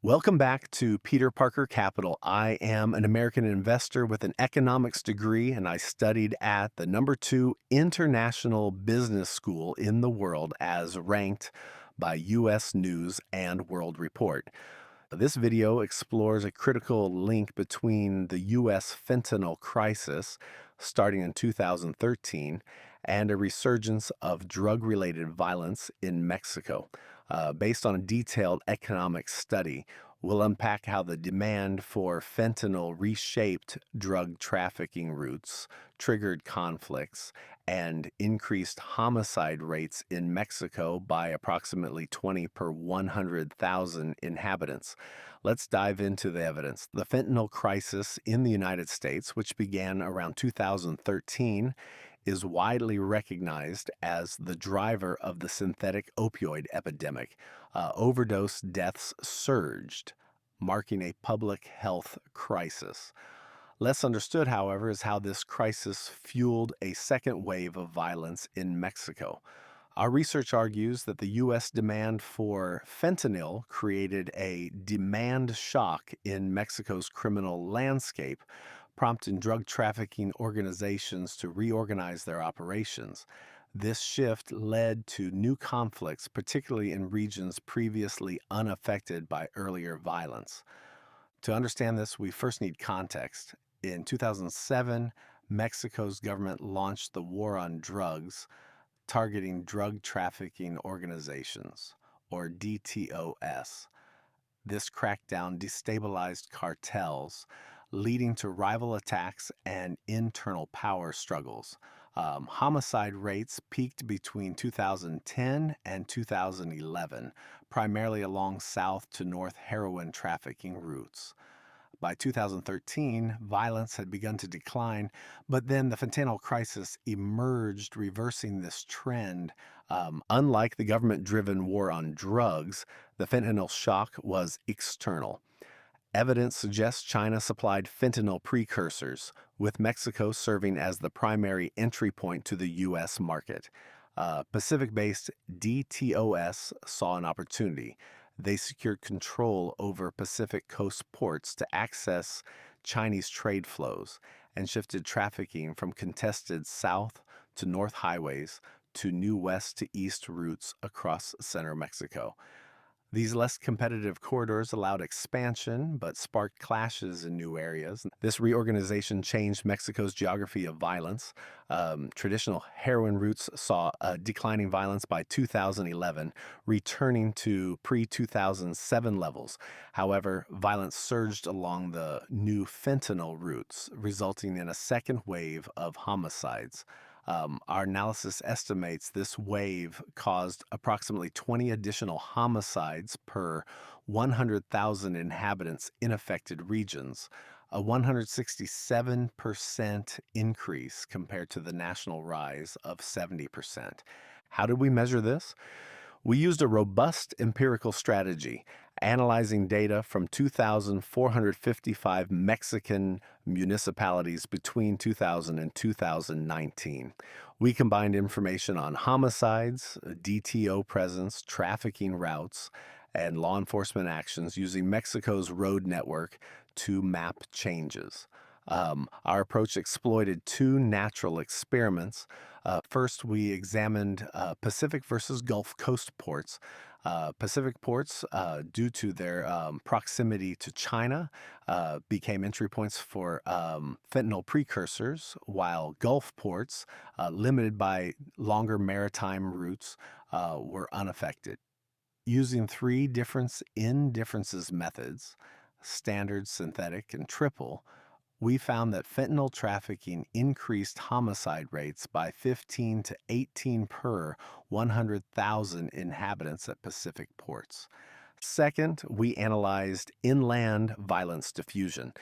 Welcome back to Peter Parker Capital. I am an American investor with an economics degree, and I studied at the #2 international business school in the world as ranked by U.S. News and World Report. This video explores a critical link between the U.S. fentanyl crisis starting in 2013 and a resurgence of drug-related violence in Mexico. Based on a detailed economic study, we'll unpack how the demand for fentanyl reshaped drug trafficking routes, triggered conflicts, and increased homicide rates in Mexico by approximately 20 per 100,000 inhabitants. Let's dive into the evidence. The fentanyl crisis in the United States, which began around 2013, is widely recognized as the driver of the synthetic opioid epidemic. Overdose deaths surged, marking a public health crisis. Less understood, however, is how this crisis fueled a second wave of violence in Mexico. Our research argues that the U.S. demand for fentanyl created a demand shock in Mexico's criminal landscape, prompting drug trafficking organizations to reorganize their operations. This shift led to new conflicts, particularly in regions previously unaffected by earlier violence. To understand this, we first need context. In 2007, Mexico's government launched the War on Drugs, targeting drug trafficking organizations, or DTOS. This crackdown destabilized cartels, leading to rival attacks and internal power struggles. Homicide rates peaked between 2010 and 2011, primarily along south to north heroin trafficking routes. By 2013, violence had begun to decline, but then the fentanyl crisis emerged, reversing this trend. Unlike the government driven war on drugs, the fentanyl shock was external. Evidence suggests China supplied fentanyl precursors, with Mexico serving as the primary entry point to the U.S. market. Pacific based DTOS saw an opportunity. They secured control over Pacific Coast ports to access Chinese trade flows and shifted trafficking from contested south to north highways to new west to east routes across center Mexico. These less competitive corridors allowed expansion, but sparked clashes in new areas. This reorganization changed Mexico's geography of violence. Traditional heroin routes saw declining violence by 2011, returning to pre-2007 levels. However, violence surged along the new fentanyl routes, resulting in a second wave of homicides. Our analysis estimates this wave caused approximately 20 additional homicides per 100,000 inhabitants in affected regions, a 167% increase compared to the national rise of 70%. How did we measure this? We used a robust empirical strategy, analyzing data from 2,455 Mexican municipalities between 2000 and 2019. We combined information on homicides, DTO presence, trafficking routes, and law enforcement actions using Mexico's road network to map changes. Our approach exploited two natural experiments. First, we examined Pacific versus Gulf Coast ports. Pacific ports, due to their proximity to China, became entry points for fentanyl precursors, while Gulf ports, limited by longer maritime routes, were unaffected. Using three difference in differences methods, standard, synthetic, and triple, we found that fentanyl trafficking increased homicide rates by 15 to 18 per 100,000 inhabitants at Pacific ports. Second, we analyzed inland violence diffusion.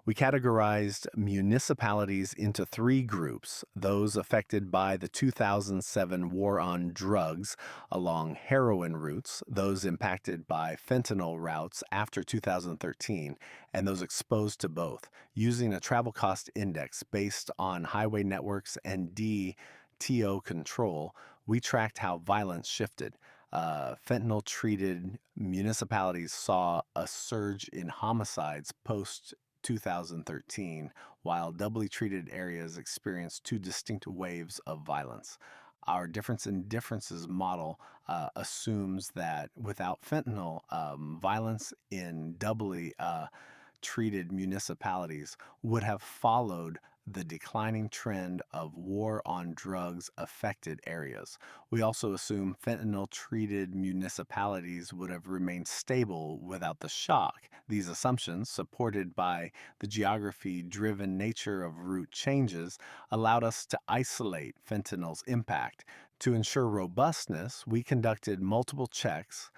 We categorized municipalities into three groups: those affected by the 2007 war on drugs along heroin routes, those impacted by fentanyl routes after 2013, and those exposed to both. Using a travel cost index based on highway networks and DTO control, we tracked how violence shifted. Fentanyl treated municipalities saw a surge in homicides post 2013, while doubly treated areas experienced two distinct waves of violence. Our difference in differences model assumes that without fentanyl, violence in doubly treated municipalities would have followed the declining trend of war on drugs affected areas. We also assume fentanyl treated municipalities would have remained stable without the shock. These assumptions, supported by the geography driven nature of route changes, allowed us to isolate fentanyl's impact. To ensure robustness, we conducted multiple checks.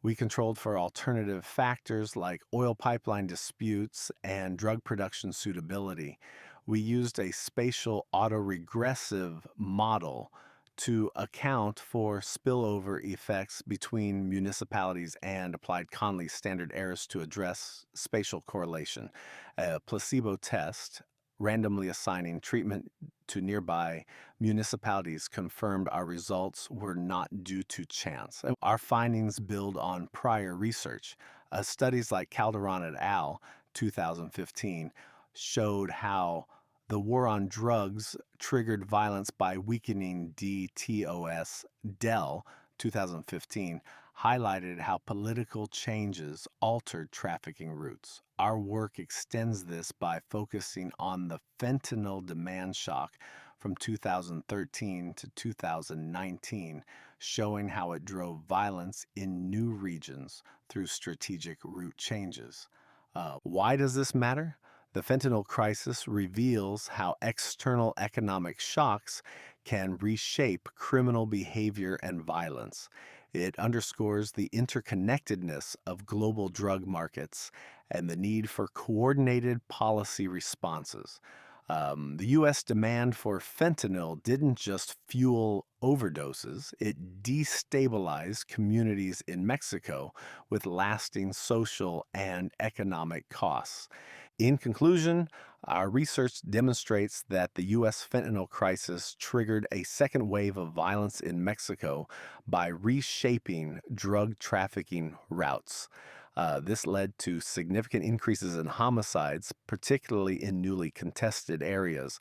We controlled for alternative factors like oil pipeline disputes and drug production suitability. We used a spatial autoregressive model to account for spillover effects between municipalities and applied Conley standard errors to address spatial correlation. A placebo test, randomly assigning treatment to nearby municipalities, confirmed our results were not due to chance. Our findings build on prior research. Studies like Calderon et al. 2015 showed how the war on drugs triggered violence by weakening DTOS. Dell 2015 highlighted how political changes altered trafficking routes. Our work extends this by focusing on the fentanyl demand shock from 2013 to 2019, showing how it drove violence in new regions through strategic route changes. Why does this matter? The fentanyl crisis reveals how external economic shocks can reshape criminal behavior and violence. It underscores the interconnectedness of global drug markets and the need for coordinated policy responses. The U.S. demand for fentanyl didn't just fuel overdoses, it destabilized communities in Mexico with lasting social and economic costs. In conclusion, our research demonstrates that the U.S. fentanyl crisis triggered a second wave of violence in Mexico by reshaping drug trafficking routes. This led to significant increases in homicides, particularly in newly contested areas.